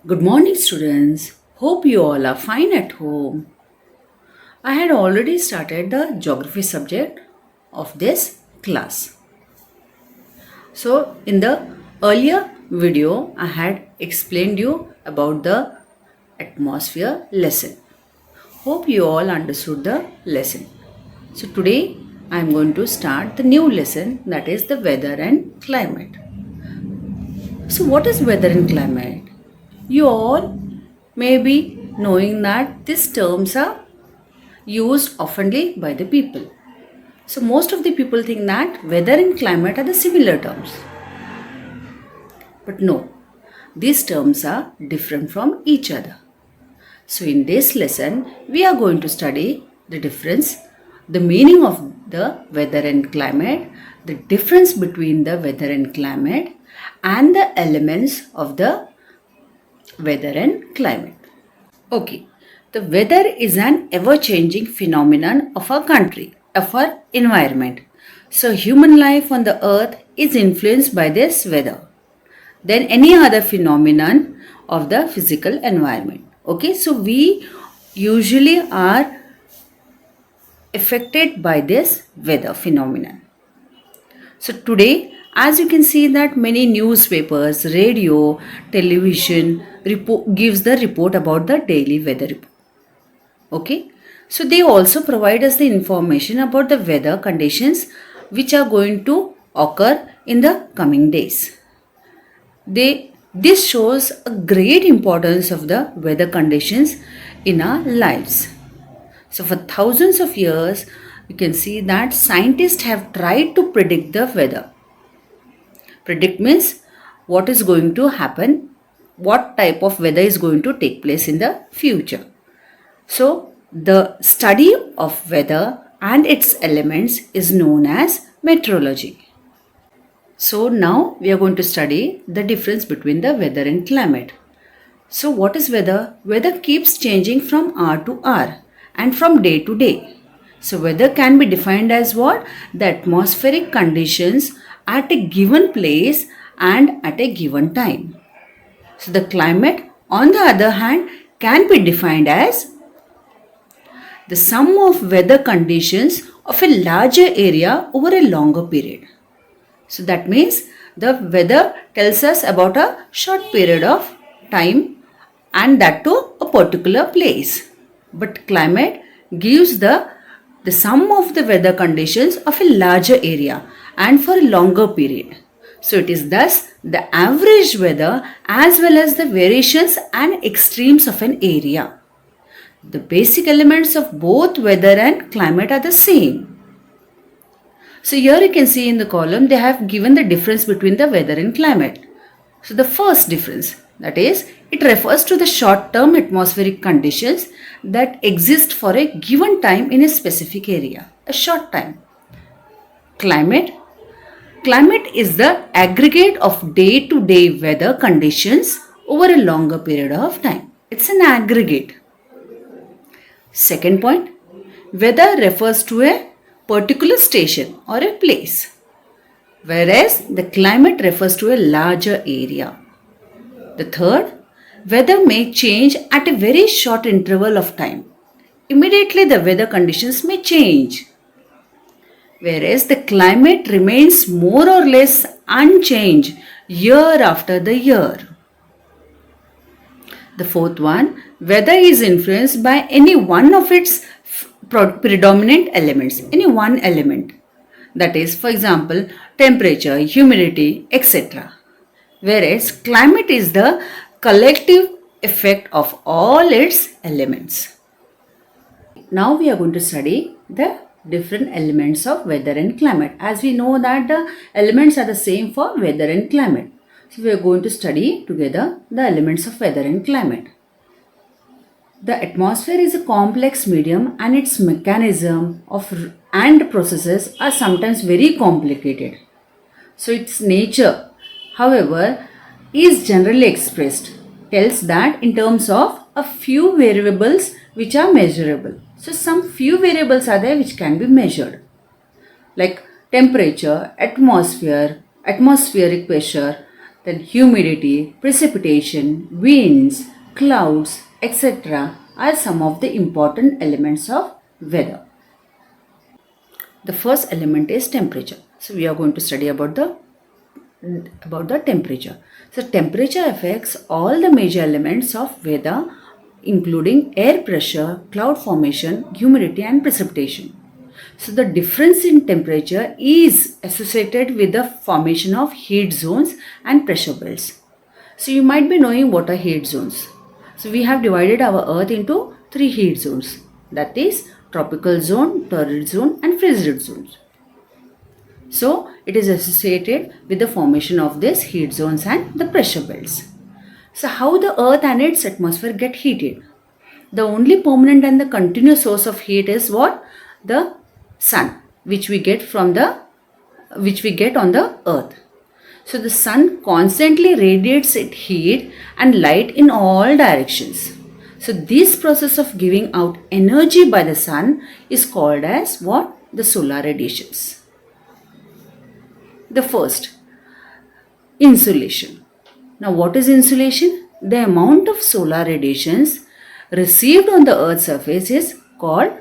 Good morning, students. Hope you all are fine at home. I had already started the geography subject of this class. So, in the earlier video, I had explained you about the atmosphere lesson. Hope you all understood the lesson. So, today I am going to start the new lesson, that is the weather and climate. So, what is weather and climate? You all may be knowing that these terms are used oftenly by the people. So, most of the people think that weather and climate are the similar terms. But no, these terms are different from each other. So, in this lesson, we are going to study the difference, the meaning of the weather and climate, the difference between the weather and climate, and the elements of the weather and climate. Okay, the weather is an ever-changing phenomenon of our country, of our environment. So human life on the earth is influenced by this weather than any other phenomenon of the physical environment. Okay, so we usually are affected by this weather phenomenon. So today, as you can see that many newspapers, radio, television gives the report about the daily weather report. Okay, so they also provide us the information about the weather conditions which are going to occur in the coming days. This shows a great importance of the weather conditions in our lives. So for thousands of years, you can see that scientists have tried to predict the weather. Predict means what is going to happen, what type of weather is going to take place in the future. So, the study of weather and its elements is known as meteorology. So, now we are going to study the difference between the weather and climate. So, what is weather? Weather keeps changing from hour to hour and from day to day. So, weather can be defined as what? The atmospheric conditions at a given place and at a given time. So, the climate, on the other hand, can be defined as the sum of weather conditions of a larger area over a longer period. So that means the weather tells us about a short period of time and that to a particular place. But climate gives the sum of the weather conditions of a larger area and for a longer period. So it is thus the average weather as well as the variations and extremes of an area. The basic elements of both weather and climate are the same. So here you can see in the column they have given the difference between the weather and climate. So the first difference, that is, it refers to the short-term atmospheric conditions that exist for a given time in a specific area, a short time. Climate is the aggregate of day-to-day weather conditions over a longer period of time. It's an aggregate. Second point, weather refers to a particular station or a place, whereas the climate refers to a larger area. The third, weather may change at a very short interval of time. Immediately the weather conditions may change, whereas the climate remains more or less unchanged year after the year. The fourth one, weather is influenced by any one of its predominant elements, any one element. That is, for example, temperature, humidity, etc. Whereas climate is the collective effect of all its elements. Now we are going to study the different elements of weather and climate. As we know that the elements are the same for weather and climate. So we are going to study together the elements of weather and climate. The atmosphere is a complex medium and its mechanism and processes are sometimes very complicated. So its nature, however, is generally expressed, tells that in terms of a few variables which are measurable. So some few variables are there which can be measured, like temperature, atmosphere, atmospheric pressure, Then humidity, precipitation, winds, clouds, etc. are some of the important elements of weather. The first element is temperature. So we are going to study about the temperature. So temperature affects all the major elements of weather, including air pressure, cloud formation, humidity and precipitation. So the difference in temperature is associated with the formation of heat zones and pressure belts. So you might be knowing what are heat zones. So we have divided our earth into 3 heat zones, that is tropical zone, torrid zone and frigid zones. So it is associated with the formation of these heat zones and the pressure belts. So how the earth and its atmosphere get heated? The only permanent and the continuous source of heat is what? The sun, which we get on the earth. So the sun constantly radiates its heat and light in all directions. So this process of giving out energy by the sun is called as what? The solar radiations. The first, insolation. Now what is insolation? The amount of solar radiations received on the earth's surface is called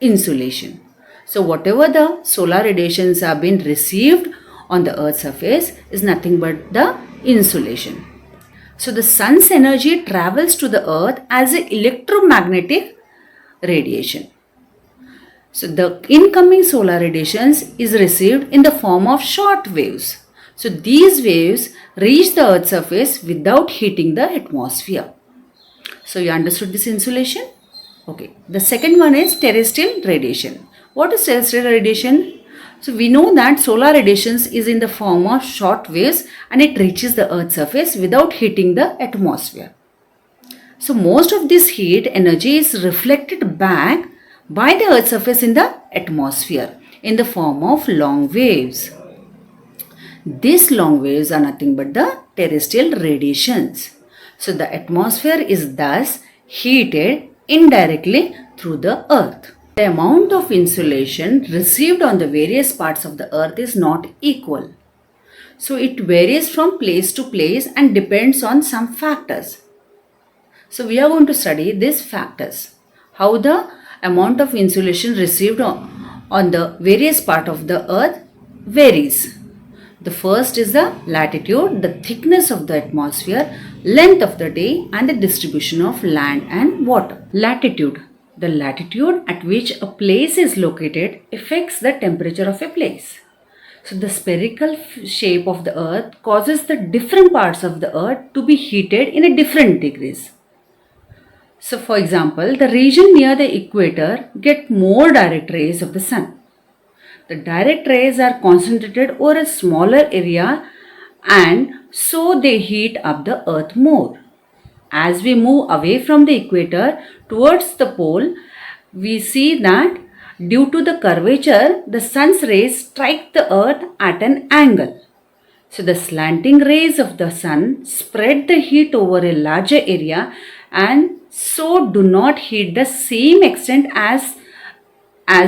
insolation. So whatever the solar radiations are being received on the earth's surface is nothing but the insolation. So the sun's energy travels to the earth as an electromagnetic radiation. So the incoming solar radiations is received in the form of short waves. So these waves reach the earth's surface without heating the atmosphere. So you understood this insolation? Okay. The second one is terrestrial radiation. What is terrestrial radiation? So we know that solar radiations is in the form of short waves and it reaches the earth's surface without hitting the atmosphere. So most of this heat energy is reflected back by the earth's surface in the atmosphere in the form of long waves. These long waves are nothing but the terrestrial radiations. So the atmosphere is thus heated indirectly through the earth. The amount of insolation received on the various parts of the earth is not equal. So it varies from place to place and depends on some factors. So we are going to study these factors. How the amount of insolation received on the various part of the earth varies. The first is the latitude, the thickness of the atmosphere, length of the day and the distribution of land and water. Latitude. The latitude at which a place is located affects the temperature of a place. So the spherical shape of the earth causes the different parts of the earth to be heated in a different degrees. So for example, the region near the equator get more direct rays of the sun. The direct rays are concentrated over a smaller area and so they heat up the earth more. As we move away from the equator towards the pole, we see that due to the curvature, the sun's rays strike the earth at an angle. So the slanting rays of the sun spread the heat over a larger area and so do not heat the same extent as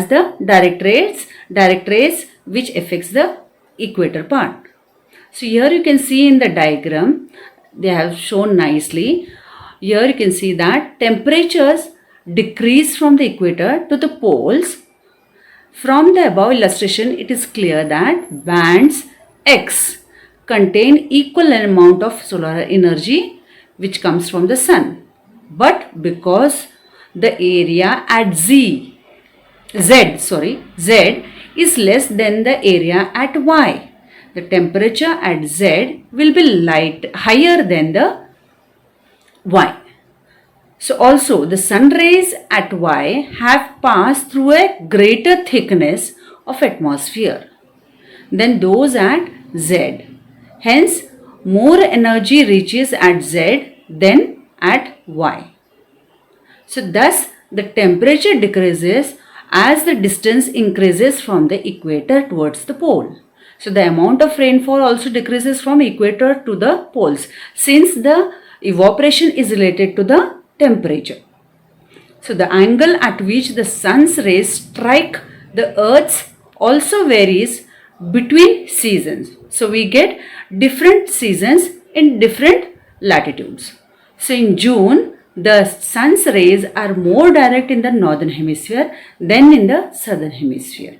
the direct rays which affects the equator part. So here you can see in the diagram, they have shown nicely. Here you can see that temperatures decrease from the equator to the poles. From the above illustration, it is clear that bands X contain equal amount of solar energy which comes from the sun. But because the area at Z is less than the area at Y, the temperature at Z will be higher than the Y. So also the sun rays at Y have passed through a greater thickness of atmosphere than those at Z. Hence, more energy reaches at Z than at Y. So thus the temperature decreases as the distance increases from the equator towards the pole. So the amount of rainfall also decreases from equator to the poles since the evaporation is related to the temperature. So the angle at which the sun's rays strike the earth also varies between seasons. So we get different seasons in different latitudes. So in June, the sun's rays are more direct in the northern hemisphere than in the southern hemisphere.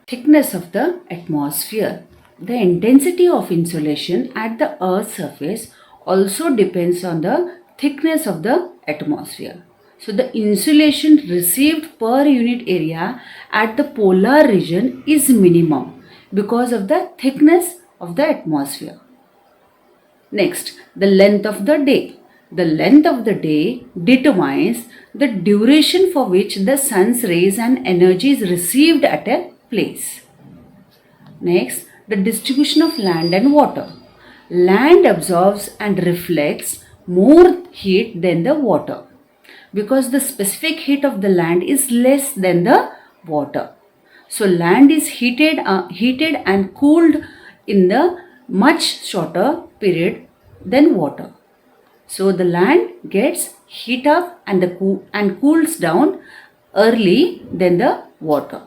Thickness of the atmosphere. The intensity of insolation at the Earth's surface also depends on the thickness of the atmosphere. So the insolation received per unit area at the polar region is minimum because of the thickness of the atmosphere. Next, the length of the day. The length of the day determines the duration for which the sun's rays and energy is received at a place. Next, the distribution of land and water. Land absorbs and reflects more heat than the water because the specific heat of the land is less than the water. So land is heated and cooled in the much shorter period than water. So the land gets heat up and cools down early than the water.